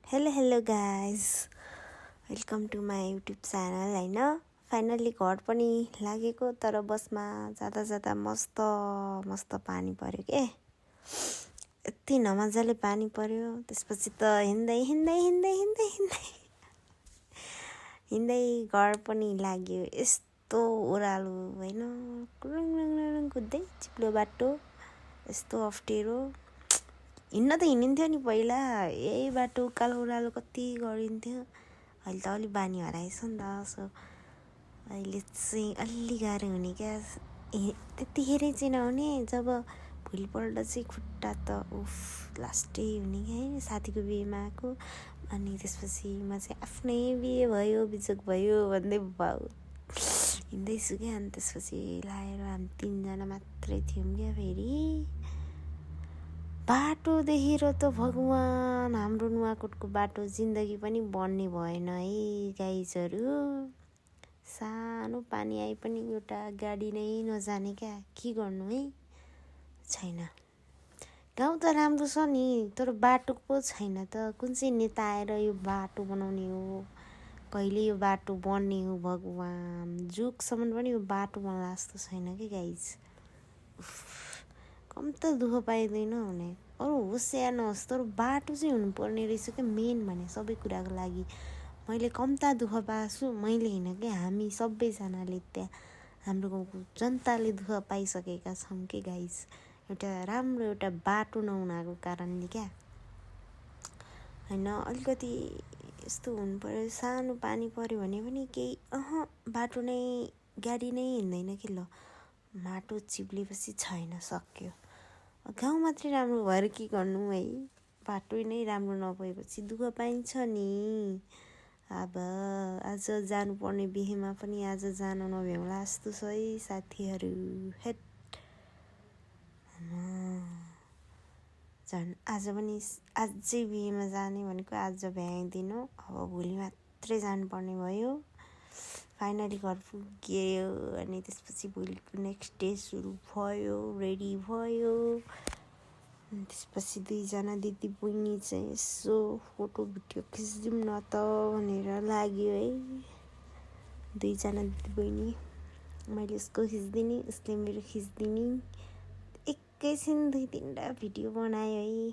Hello guys, welcome to my YouTube channel. होइन, finally घर पनि लागेको, तर बसमा जाँदा जाँदा मस्त मस्त पानी पर्यो के। यति नमजाले पानी पर्यो। त्यसपछि त हिँड्दै हिँड्दै हिँड्दै हिँड्दै हिँड्दै हिँड्दै घर पनि लाग्यो। यस्तो ओह्रालो होइन, कुरुङ कुद्दै चिप्लो बाटो, यस्तो अप्ठ्यारो। हिँड्न त हिँडिन्थ्यो नि पहिला, यही बाटो उकालो ओह्रालो कति गरिन्थ्यो। अहिले त अलि बानी हराएछ नि त, सो अहिले चाहिँ अलि गाह्रो हुने क्या। त्यतिखेरै चाहिँ नहुने, जब भोलिपल्ट चाहिँ खुट्टा त लास्टै हुने क्या। साथीको बिहेमा आएको, अनि त्यसपछि म चाहिँ आफ्नै बिहे भयो बिजोग भयो भन्दै भाउ हिँड्दैछु क्या। अनि त्यसपछि लाएर हामी 3जना मात्रै थियौँ क्या। फेरि बाटो देखेर त भगवान्, हाम्रो नुवाकोटको बाटो जिन्दगी पनि बन्ने भएन है गाइजहरू। सानो पानी आए पनि एउटा गाडी नै नजाने क्या। के गर्नु है, छैन। गाउँ त राम्रो छ नि, तर बाटो पो छैन त। कुन चाहिँ नेता आएर यो बाटो बनाउने हो, कहिले यो बाटो बन्ने हो भगवान्। जुगसम्म पनि यो बाटो बन्ला जस्तो छैन कि गाइज। कम त दुःख पाइँदैन हुने, अरू होस् या नहोस्, तर बाटो चाहिँ हुनुपर्ने रहेछ क्या, मेन भने सबै कुराको लागि। मैले कम्ता दुःख पाएको मैले होइन क्या, हामी सबैजनाले, त्यहाँ हाम्रो गाउँको जनताले दुःख पाइसकेका छौँ कि गाइज। एउटा राम्रो एउटा बाटो नहुनाको कारणले क्या। होइन, अलिकति यस्तो हुनु पर्यो। सानो पानी पऱ्यो भने पनि केही बाटो नै, गाडी नै हिँड्दैन कि। ल, माटो चिप्लेपछि छैन, सक्यो। गाउँ मात्रै राम्रो भएर के गर्नु है, बाटो नै राम्रो नभएपछि दुःख पाइन्छ नि। अब आज जानुपर्ने बिहेमा पनि आज जान नभ्याउला जस्तो छ है साथीहरू। हेट, झन् आज पनि अझै बिहेमा जाने भनेको आज भ्याइदिनु, अब भोलि मात्रै जानुपर्ने भयो। फाइनली घर पुग्यो, अनि त्यसपछि भोलिको नेक्स्ट डे सुरु भयो, रेडी भयो। त्यसपछि 2जना दिदी बहिनी चाहिँ यसो फोटो भिडियो खिचिदिउँ न त भनेर लाग्यो है। 2जना दिदी बहिनी, मैले उसको खिचिदिने, उसले मेरो खिचिदिने। एकैछिन 2-3वटा भिडियो बनायो है।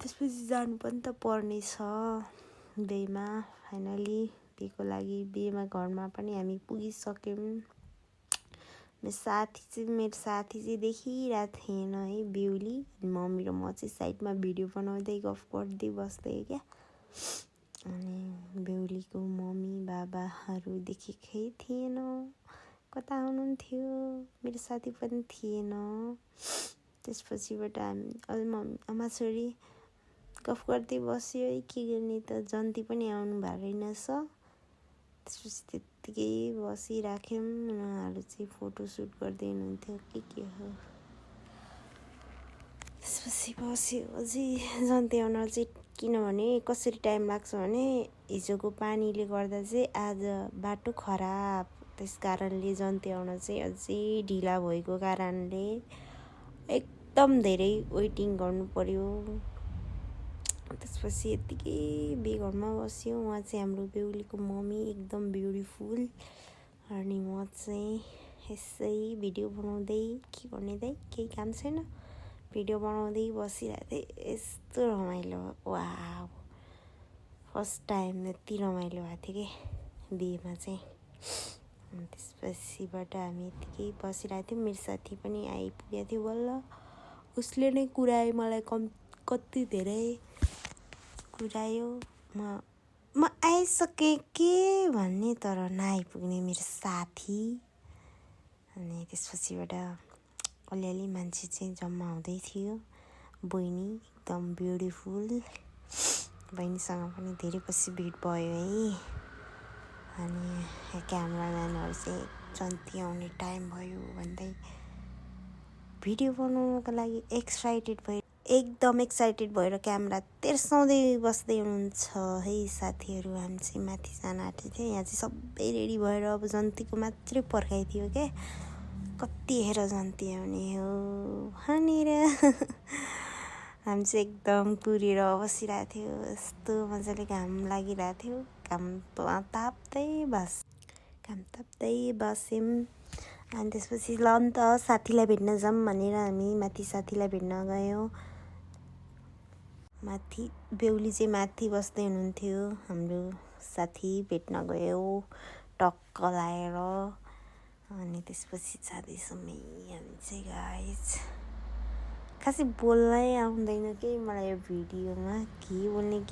त्यसपछि जानु पनि त पर्नेछ बिहेमा। फाइनली बिहेको लागि बिहेमा घरमा पनि हामी पुगिसक्यौँ। मेरो साथी चाहिँ देखिरहेको थिएन है, बेहुली। मम्मी र म चाहिँ साइडमा भिडियो बनाउँदै गफ गर्दै बस्दै क्या। अनि बेहुलीको मम्मी बाबाहरू देखेकै थिएन, कता हुनुहुन्थ्यो। मेरो साथी पनि थिएन। त्यसपछिबाट हामी आमा छोरी गफ गर्दै बस्यो है। के गर्ने त, जन्ती पनि आउनु भएको रहेनछ। त्यसपछि त्यत्तिकै बसिराख्यौँ। उनीहरू चाहिँ फोटोसुट गर्दै हुनुहुन्थ्यो के हो। त्यसपछि बस्यो अझै जन्ती आउन चाहिँ। किनभने कसरी टाइम लाग्छ भने, हिजोको पानीले गर्दा चाहिँ आज बाटो खराब, त्यस कारणले जन्ती आउन चाहिँ अझै ढिला भएको कारणले एकदम धेरै वेटिङ गर्नु पर्यो। त्यसपछि यत्तिकै बेघरमा बस्यो। उहाँ चाहिँ हाम्रो बेहुलीको मम्मी, एकदम ब्युटिफुल। अनि म चाहिँ यसै भिडियो बनाउँदै, के गर्ने दाइ, केही काम छैन, भिडियो बनाउँदै बसिरहेको थिएँ। यस्तो रमाइलो, वाह, फर्स्ट टाइम यति रमाइलो भएको थियो कि बिहेमा चाहिँ। अनि त्यसपछिबाट हामी यत्तिकै बसिरहेको थियौँ। मेरो साथी पनि आइपुगेको थियो बल्ल। उसले नै कुरायो मलाई, कति धेरै कुरायो। म आइसकेँ के भन्ने, तर नआइपुग्ने मेरो साथी। अनि त्यसपछिबाट अलिअलि मान्छे चाहिँ जम्मा हुँदै थियो। बहिनी एकदम ब्युटिफुल, बहिनीसँग पनि धेरै पछि भेट भयो है। अनि क्यामराम्यानहरू चाहिँ जन्ती आउने टाइम भयो भन्दै भिडियो बनाउनको लागि एकदम एक्साइटेड भएर क्यामेरा तेर्साउँदै बस्दै हुनुहुन्छ है साथीहरू। हामी चाहिँ माथि जान आँटेको थियो। यहाँ चाहिँ सबै रेडी भएर अब जन्तीको मात्रै पर्खाइदियो क्या, कतिखेर जन्ती आउने हो भनेर। हामी चाहिँ एकदम कुरेर बसिरहेको थियो। यस्तो मजाले घाम लागिरहेको थियो। घाम ताप्दै बस्यौँ। अनि त्यसपछि ल नि त साथीलाई भेट्न जाऊँ भनेर हामी माथि साथीलाई भेट्न गयौँ। माथि बेहुली चाहिँ माथि बस्दै हुनुहुन्थ्यो। हाम्रो साथी भेट्न गयौँ टक्क लाएर। अनि त्यसपछि जाँदैछौँ हामी चाहिँ गाइस। खासै बोल्नै आउँदैन कि मलाई यो भिडियोमा के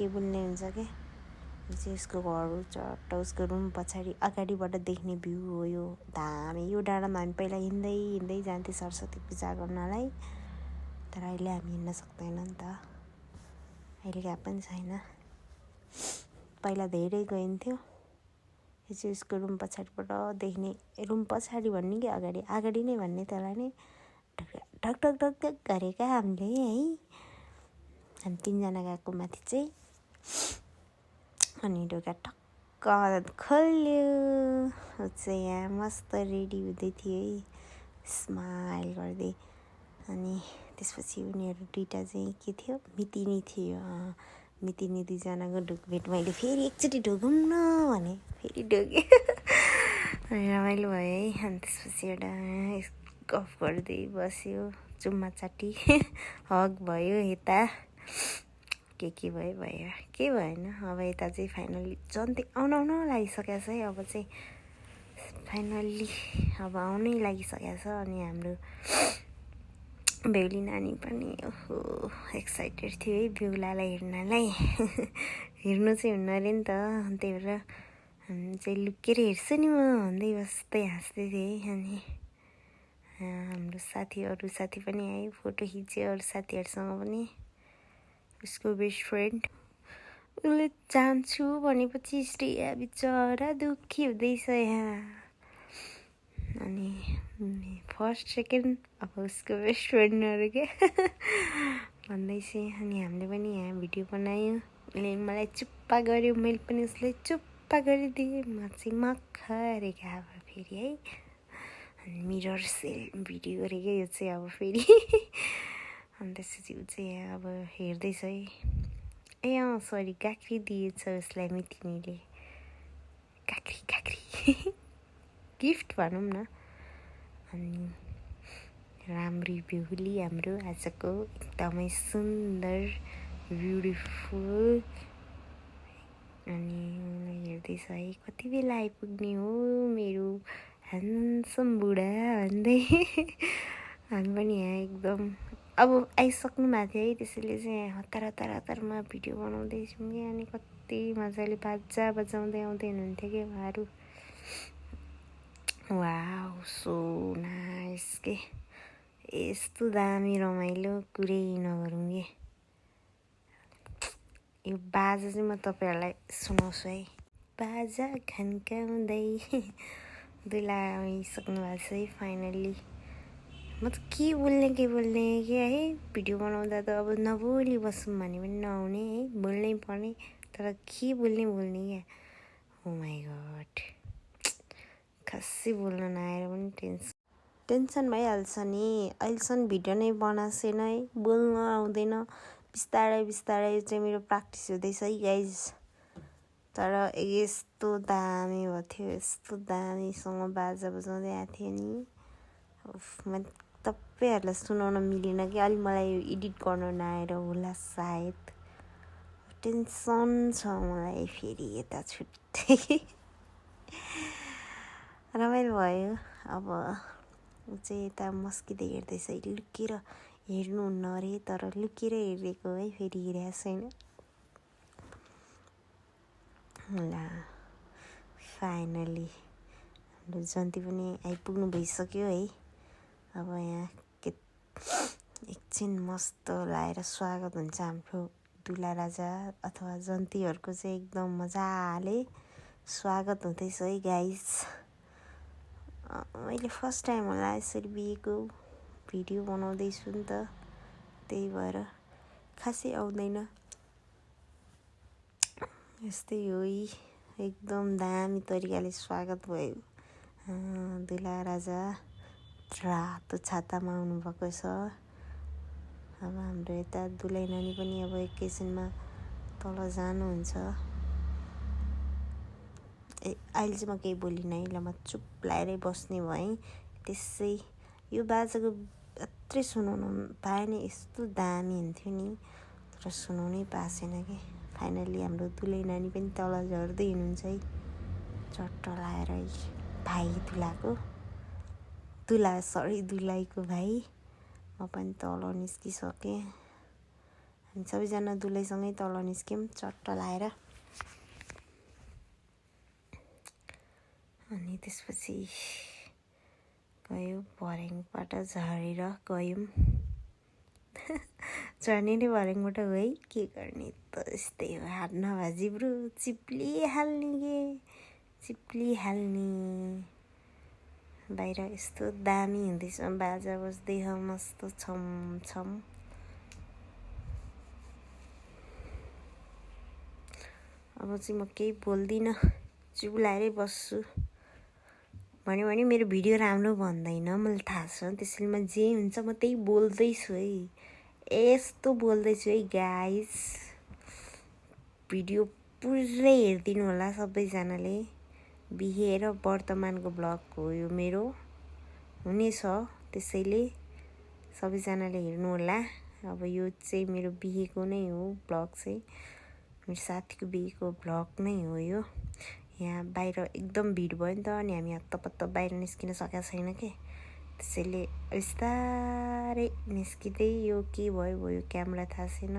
बोल्ने हुन्छ क्या। यो चाहिँ उसको घर हो चट्ट उसको रुम पछाडि अगाडिबाट देख्ने भ्यू हो यो। दामी यो डाँडामा हामी पहिला हिँड्दै जान्थ्यौँ सरस्वती पूजा गर्नलाई। तर अहिले हामी हिँड्न सक्दैन नि त, अहिले गए पनि छैन। पहिला धेरै गइन्थ्यो। यो चाहिँ उसको रुम पछाडिबाट देख्ने, रुम पछाडि भन्ने कि अगाडि नै भन्ने, त्यसलाई नै ढक ढक ढक ढक गरेका हामीले है। हामी 3 जना गएको माथि चाहिँ। अनि ढोका टक्क खोल्यो। ऊ चाहिँ यहाँ मस्त रेडी हुँदै थियो है, स्माइल गर्दै। अनि त्यसपछि उनीहरू दुइटा चाहिँ के थियो, मितिनी थियो। मितिनी 2 जनाको ढोकभेट मैले फेरि एकचोटि ढोगौँ न भने फेरि ढोगेँ। अनि रमाइलो भयो है। अनि त्यसपछि एउटा गफ गर्दै बस्यो, चुम्मा चाटी हग भयो। यता के भयो के भएन। अब यता चाहिँ फाइनल्ली जन्ती आउन लागिसकेको छ है। अब चाहिँ फाइनल्ली अब आउनै लागिसकेको छ। अनि हाम्रो बेहुली नानी पनि ओहो एक्साइटेड थियो है बेहुलालाई हेर्नलाई। हेर्नु चाहिँ हुन्न अरे नि त, त्यही भएर हामी चाहिँ लुकेर हेर्छु नि म भन्दै बस्दै हाँस्दै थिएँ। अनि हाम्रो अरू साथी पनि आयो, फोटो खिच्यो अरू साथीहरूसँग पनि। उसको बेस्ट फ्रेन्ड उसले जान्छु भनेपछि श्रेया बिचरा दुःखी हुँदैछ यहाँ। अनि फर्स्ट सेकेन्ड अब उसको बेस्ट फ्रेन्डहरू क्या भन्दैछ। अनि हामीले पनि यहाँ भिडियो बनायौँ। उसले मलाई चुप्पा गर्यो, मैले पनि उसले चुप्पा गरिदिएँ। म चाहिँ मक्ख गरेको अब फेरि है। अनि मिरर सेल भिडियो गरेको यो चाहिँ अब फेरि। अनि त्यसपछि ऊ चाहिँ यहाँ अब हेर्दैछ है। ए सरी काँक्री दिएछ उसलाई मितिनीले, काँक्री गिफ्ट भनौँ न। अनि राम्री बेहुली हाम्रो आजको एकदमै सुन्दर ब्युटिफुल। अनि हेर्दैछ है कति बेला आइपुग्ने हो मेरो ह्यान्डसम बुढा भन्दै। हामी पनि यहाँ एकदम अब आइसक्नु भएको थियो है। त्यसैले चाहिँ हतारमा भिडियो बनाउँदैछौँ कि। अनि कति मजाले बाजा बजाउँदै आउँदै हुनुहुन्थ्यो कि उहाँहरू। वाउ सो नाइस के। यस्तो दामी रमाइलो कुरै नगरौँ कि। यो बाजा चाहिँ म तपाईँहरूलाई सुनाउँछु है। बाजा खन्काउँदै दुला आइसक्नु भएको छ है फाइनल्ली। म त के बोल्ने के है। भिडियो बनाउँदा त अब नबोली बसौँ भने पनि नआउने है, बोल्नै पर्ने। तर के बोल्ने क्या। ओ माई गड, खासै बोल्न नआएर पनि टेन्सन भइहाल्छ नि। अहिलेसम्म भिडियो नै बनाएको छैन है, बोल्न आउँदैन। बिस्तारै चाहिँ मेरो प्र्याक्टिस हुँदैछ है गाइज। तर यस्तो दामी भएको थियो, यस्तो दामीसँग बाजा बजाउँदै आएको थियो नि। मैले तपाईँहरूलाई सुनाउन मिलेन कि, अलि मलाई एडिट गर्न नआएर होला सायद। टेन्सन छ मलाई फेरि यता छुट्टै। रमाइलो भयो। अब ऊ चाहिँ यता मस्किँदै हेर्दैछ, लुकेर हेर्नुहुन्न अरे तर लुकेर हेरेको है, फेरि हेरेको छैन। ल फाइनली हाम्रो जन्ती पनि आइपुग्नु भइसक्यो है। अब यहाँ एकछिन मस्त लाएर स्वागत हुन्छ हाम्रो दुला राजा अथवा जन्तीहरूको चाहिँ एकदम मजाले स्वागत हुँदैछ है गाइस। मैले फर्स्ट टाइम होला यसरी बिहेको भिडियो बनाउँदैछु नि त, त्यही भएर खासै आउँदैन। यस्तै हो एकदम दामी तरिकाले स्वागत भयो। दुला राजा रातो छातामा आउनुभएको छ। अब हाम्रो यता दुलै नानी पनि अब एकैछिनमा तल जानुहुन्छ। अहिले चाहिँ म केही बोलिनँ है, ल म चुप लाएरै बस्ने भएँ। त्यसै यो बाजाको यत्रै सुनाउनु पाएँ नि, यस्तो दामी हुन्थ्यो नि, तर सुनाउनै पाएको छैन कि। फाइनल्ली हाम्रो दुलै नानी पनि तल झर्दै हुनुहुन्छ है, चट्ट लाएर है। भाइ दुलाईको भाइ। म पनि तल निस्किसकेँ। हामी सबैजना दुलैसँगै तल निस्क्यौँ चट्ट लाएर। अनि त्यसपछि गयो भर्याङबाट झरेर गयौँ। झर्ने नै भर्याङबाट हो है, के गर्ने त, यस्तै हो। हात नभए जिब्रो चिप्लिहाल्ने। बाहिर यस्तो दामी हुँदैछ, बाजा बज्दै मस्त छम। अब चाहिँ म केही बोल्दिनँ, चुप लाएरै बस्छु। भन्यो भने मेरो भिडियो राम्रो भन्दैन, मलाई थाहा छ। त्यसैले म जे हुन्छ म त्यही बोल्दैछु है, यस्तो बोल्दैछु है गाइस। भिडियो पुरै हेरिदिनु होला सबैजनाले। बिहे र वर्तमानको ब्लग हो यो मेरो, हुनेछ। त्यसैले सबैजनाले हेर्नु होला। अब यो चाहिँ मेरो बिहेको नै हो ब्लग चाहिँ, मेरो साथीको बिहेको ब्लग नै हो यो। यहाँ बाहिर एकदम भिड भयो नि त, अनि हामी हत्तपत्त बाहिर निस्किन सकेका छैन कि। त्यसैले बिस्तारै निस्किँदै, यो के भयो क्यामेरा थाहा छैन,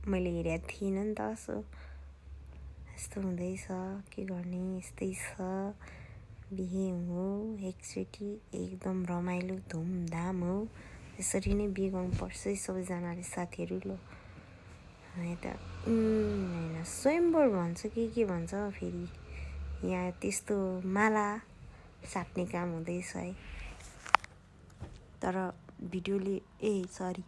मैले हेरेको थिइनँ नि त। सो यस्तो हुँदैछ, के गर्ने, यस्तै छ। बिहे हो एकचोटि, एकदम रमाइलो धुमधाम हो। यसरी नै बिहे गर्नुपर्छ है सबैजनाले साथीहरू। ल यता होइन स्वयम्वर भन्छ के भन्छ फेरि, यहाँ त्यस्तो माला साट्ने काम हुँदैछ है। तर भिडियोले सरी,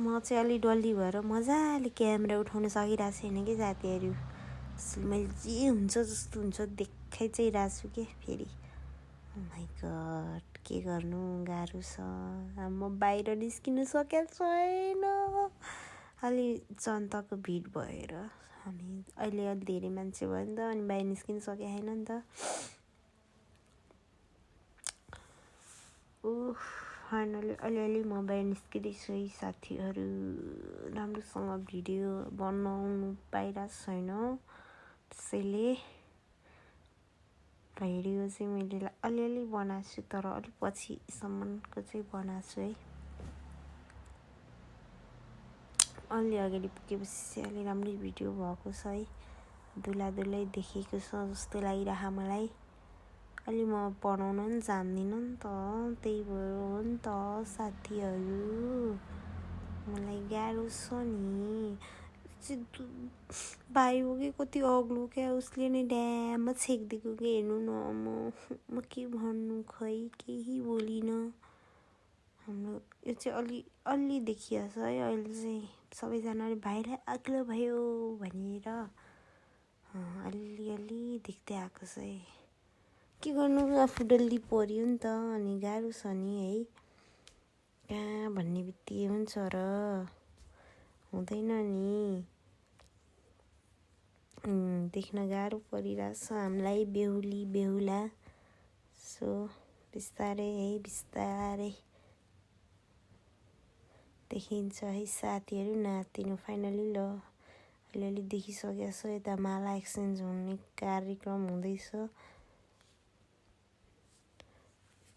म चाहिँ अलि डल्ली भएर मजाले क्यामेरा उठाउन सकिरहेको छैन कि साथीहरू। मैले जे हुन्छ जस्तो हुन्छ देखाइ चाहिँ रहेको छु कि फेरि। माइ गड, के गर्नु, गाह्रो छ। म बाहिर निस्किन सकेको छैन, अलि जनताको भिड भएर। अनि अहिले अलि धेरै मान्छे भयो नि त, अनि बाहिर निस्किन सकेको छैन नि त। फाइनली अलिअलि म बाहिर निस्किँदैछु है साथीहरू। राम्रोसँग भिडियो बनाउनु पाइरहेको छैन, त्यसैले भिडियो चाहिँ मैले अलिअलि बनाएको छु, तर अलिक पछिसम्मको चाहिँ बनाएको छु है। अलि अगाडि पुगेपछि चाहिँ अलि राम्रै भिडियो भएको छ है। दुलै देखेको छ जस्तो लागिरह मलाई। अलि म बनाउन पनि जान्दिनँ नि त, त्यही भएर हो नि त साथीहरू, मलाई गाह्रो छ नि। भाइ हो कि कति अग्लो क्या, उसले नै ड्याममा छेकिदिएको कि। हेर्नु न, म के भन्नु, खै केही बोलिनँ। हाम्रो यो चाहिँ अलि देखिया छ है अहिले चाहिँ। सबैजनाले भाइलाई अग्लो भयो भनेर अलि देख्दै आएको छ है। के गर्नु, आफू डल्ली पऱ्यो नि त, अनि गाह्रो छ नि है। कहाँ भन्ने बित्तिकै हुन्छ र, हुँदैन नि। देख्न गाह्रो परिरहेछ हामीलाई, बेहुला। सो बिस्तारै देखिन्छ है साथीहरू। नातिनु फाइनली ल अलिअलि देखिसकेको छ। यता माला एक्सचेन्ज हुने कार्यक्रम हुँदैछ।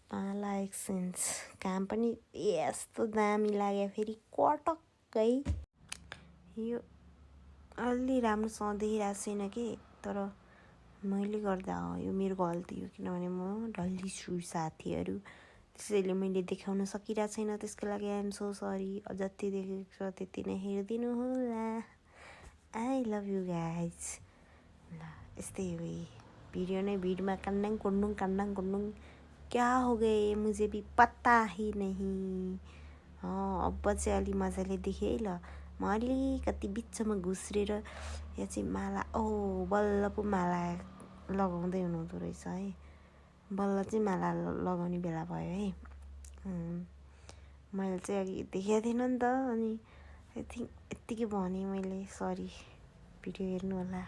माला एक्सचेन्ज काम पनि यस्तो दामी लाग्यो फेरि, कटक्कै। यो अलि राम्रोसँग देखिरहेको छैन कि, तर मैले गर्दा हो, यो मेरो गल्ती हो। किनभने म डल्ली छु साथीहरू, त्यसैले मैले देखाउन सकिरहेको छैन। त्यसको लागि आइएम सो सरी। जति देखेको छ त्यति नै हेरिदिनु होला। I love you guys. ल यस्तै हो, भिडियो नै भिडमा कान्डाङ कुन्डुङ। क्या हो गए, मुझे भी पता ही नहीं। अब चाहिँ अलि मजाले देखेँ है। ल म अलिकति बिचमा घुस्रेर, यहाँ चाहिँ माला बल्ल पो माला लगाउँदै हुनुहुँदो रहेछ है। बल्ल चाहिँ माला लगाउने बेला भयो है। मैले चाहिँ अघि देखेको थिएन नि त अनि आई थिङ्क यत्तिकै भने मैले सरी भिडियो हेर्नु होला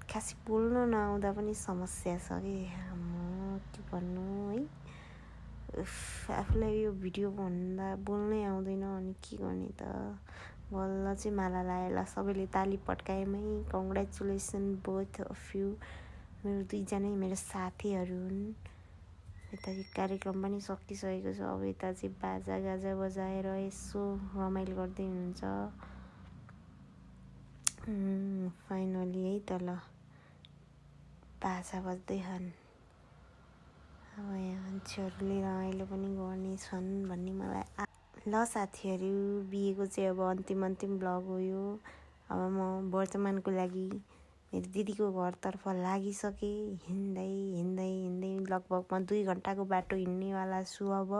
खासै बोल्नु नआउँदा पनि समस्या छ कि म के भन्नु है आफूलाई यो भिडियो भन्दा बोल्नै आउँदैन अनि के गर्ने त बल्ल चाहिँ माला लगाएर सबैले ताली पड्काएमै कङ्ग्रेचुलेसन बोथ अफ यु मेरो दुईजना मेरो साथीहरू हुन् यता यो कार्यक्रम पनि सकिसकेको छ अब यता चाहिँ बाजा गाजा बजाएर यसो रमाइलो गर्दै हुनुहुन्छ फाइनली है त ल बाजा बज्दै छन् अब यहाँ मान्छेहरूले रमाइलो पनि गर्नेछन् भन्ने मलाई ल साथीहरू बिहेको चाहिँ अब अन्तिम ब्लग हो यो अब म वर्तमानको लागि मेरो दिदीको घरतर्फ लागिसकेँ हिँड्दै लगभग म 2 घन्टाको बाटो हिँड्नेवाला छु अब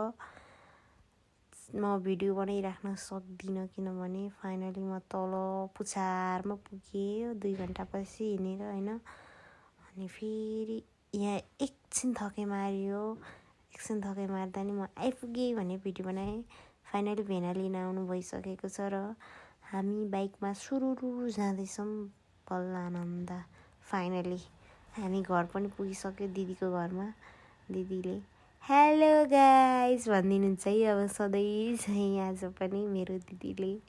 म भिडियो बनाइराख्न सक्दिनँ किनभने फाइनली म तल पुछारमा पुगेँ 2 घन्टापछि हिँडेर होइन अनि फेरि यहाँ एकछिन थके मार्दा नि म आइपुगेँ भने भिडियो बनाएँ फाइनली भेना लिन आउनु भइसकेको छ र हामी बाइकमा सुरुरु जाँदैछौँ बल्ल आनन्द फाइनली हामी घर पनि पुगिसक्यो दिदीको घरमा दिदीले हेलो गाइज भनिदिनुहुन्छ है अब सधैँ चाहिँ आज पनि मेरो दिदीले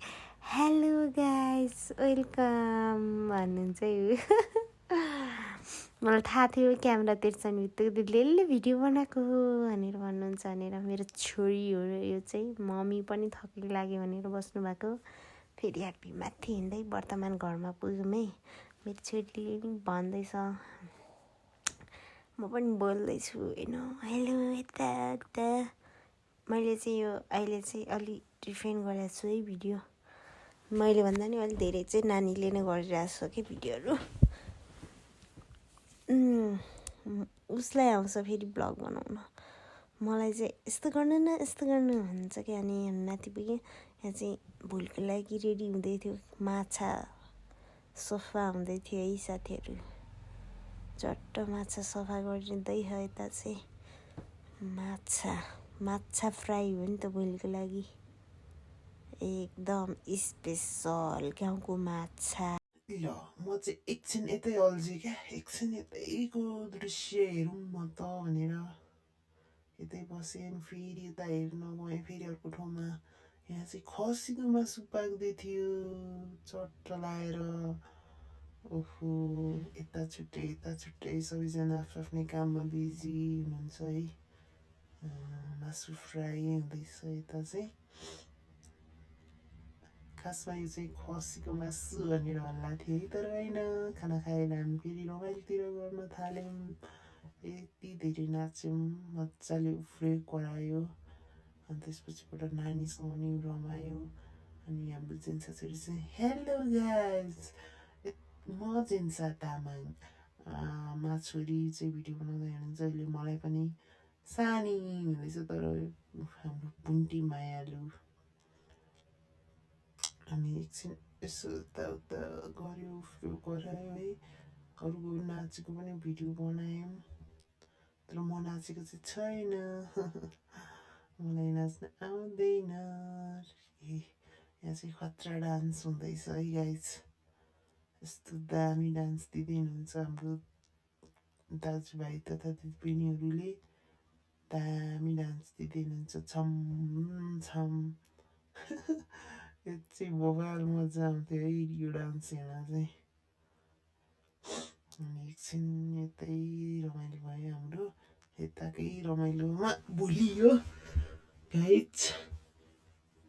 हेलो गाइज वेलकम भन्नुहुन्छ है मलाई थाहा थियो क्यामेरा तिर्छन् बित्तिकै दिदीले भिडियो बनाएको भनेर भन्नुहुन्छ भनेर मेरो छोरी हो यो चाहिँ मम्मी पनि थकेको लाग्यो भनेर बस्नु भएको फेरि हामी माथि हिँड्दै वर्तमान घरमा पुग्यौँ है मेरो छोरीले नि भन्दैछ म पनि बोल्दैछु होइन हेलो यता मैले चाहिँ यो अहिले चाहिँ अलि डिफेन्ड गरेको छु है भिडियो मैले भन्दा नि अलिक धेरै चाहिँ नानीले नै गरिरहेको छु कि भिडियोहरू उसलाई आउँछ फेरि ब्लग बनाउन मलाई चाहिँ यस्तो गर्नु न यस्तो गर्नु भन्छ कि अनि माथि पुगेँ यहाँ चाहिँ भुलको लागि रेडी हुँदै थियो माछा सफा हुँदै थियो है साथीहरू झट्ट माछा सफा गरिँदै छ यता चाहिँ माछा फ्राई हो नि त भोलिको लागि एकदम स्पेसल गाउँको माछा ल म चाहिँ एकछिन यतै अल्झेँ क्या एकछिन यतैको दृश्य हेरौँ म त भनेर यतै बसेँ फेरि यता हेर्न गएँ फेरि अर्को ठाउँमा यहाँ चाहिँ खसीको मासु पाक्दै थियो चट्ट लाएर ओहो यता छुट्टै सबैजना आफ्नै काममा बिजी हुनुहुन्छ है मासु फ्राई हुँदैछ यता चाहिँ खासमा यो चाहिँ खसीको मासु भनेर हल्ला थियो है तर होइन खाना खाएर हामी फेरि रमाइलोतिर गर्न थाल्यौँ यति धेरै नाच्यौँ मजाले उफ्रियो करायो अनि त्यसपछिबाट नानीसँग नि रमायो अनि हाम्रो जेन्सा छोरी चाहिँ हेलो गाइज म जेन्सा तामाङ छोरी चाहिँ भिडियो बनाउँदै हुनुहुन्छ अहिले मलाई पनि सानी हुँदैछ तर हाम्रो बुन्टी मायालु हामी एकछिन यसो यताउता गऱ्यो उफ्रियो करायो है अरूको नाचेको पनि भिडियो बनायौँ तर म नाचेको चाहिँ छैन मलाई नाच्न आउँदैन यहाँ चाहिँ खतरा डान्स हुँदैछ है गाइज यस्तो दामी डान्स दिँदै हुनुहुन्छ हाम्रो दाजुभाइ तथा दिदीबहिनीहरूले दामी डान्स दिँदै हुनुहुन्छ छम यो चाहिँ बवाल मजा आउँथ्यो है यो डान्स हेर्न चाहिँ अनि एकछिन यतै रमाइलो भयो हाम्रो यताकै रमाइलोमा भुलियो गाइज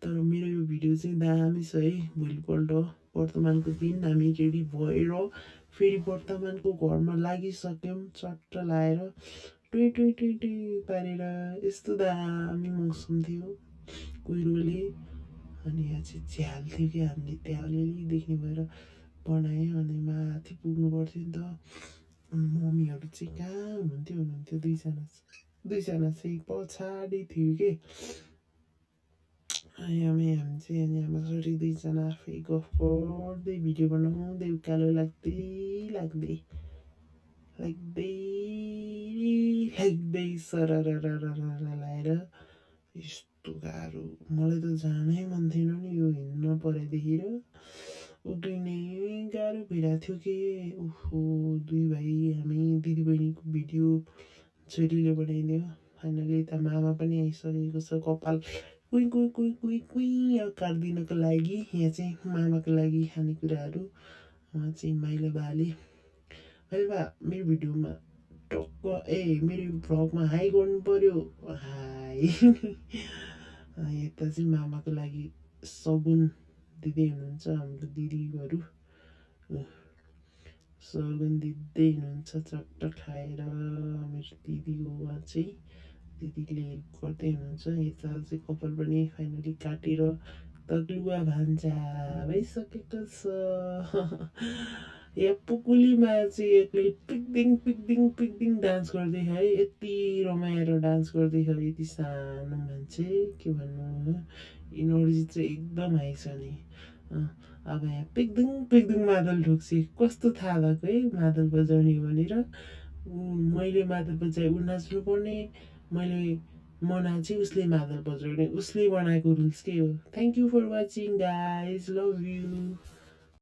तर मेरो यो भिडियो चाहिँ दामी छ है भोलिपल्ट वर्तमानको दिन हामी रेडी भएर फेरि वर्तमानको घरमा लागिसक्यौँ चट्ट लाएर टुई पारेर यस्तो दामी मौसम थियो कुहिरोले अनि यहाँ चाहिँ झ्याल थियो कि हामीले त्यहाँ अलिअलि देख्ने भएर बनायो अनि माथि पुग्नु पर्थ्यो नि त मम्मीहरू चाहिँ कहाँ हुनुहुन्थ्यो दुईजना चाहिँ पछाडि थियो कि हामी चाहिँ अनि आमा छोरी दुईजना आफै गफ गर्दै भिडियो बनाउँदै उकालो लाग्दै सरर लाएर यस्तो कस्तो गाह्रो मलाई त जानै मन थिएन नि यो हिँड्न परेदेखि र उक्लिनै गाह्रो भइरहेको थियो कि ओहो दुई भाइ हामी दिदीबहिनीको भिडियो छोरीले बनाइदियो फाइनली यता मामा पनि आइसकेको छ कपाल कुइ कुइ कुइ कुइ कुइ काट्दिनको लागि यहाँ चाहिँ मामाको लागि खानेकुराहरू उहाँ चाहिँ माइला बाले बा मेरो भिडियोमा टक्क मेरो भ्लगमा हाई गर्नु पर्यो हाई यता चाहिँ मामाको लागि सगुन दिँदै हुनुहुन्छ हाम्रो दिदीहरू सगुन दिँदै हुनुहुन्छ चट्ट खाएर मेरो दिदी हो उहाँ चाहिँ दिदीले हेल्प गर्दै हुनुहुन्छ यता चाहिँ कपाल पनि फाइनली काटेर तग्लुवा भान्जा भइसकेको छ यहाँ पुकुलीमा चाहिँ एक्लै पिक्दिङ पिक्दिङ पिक्दिङ डान्स गर्दै है यति रमाएर डान्स गर्दै है यति सानो मान्छे के भन्नु इनर्जी चाहिँ एकदम हाई छ नि अब यहाँ पिक्दिङ पिक्दिङ मादल ठोक्सी कस्तो थाहा भएको है मादल बजाउने भनेर मैले मादल बजाए ऊ नाच्नु पर्ने मैले म नाचेँ उसले मादल बजाउने उसले बनाएको रुल्स के हो thank you for watching guys love you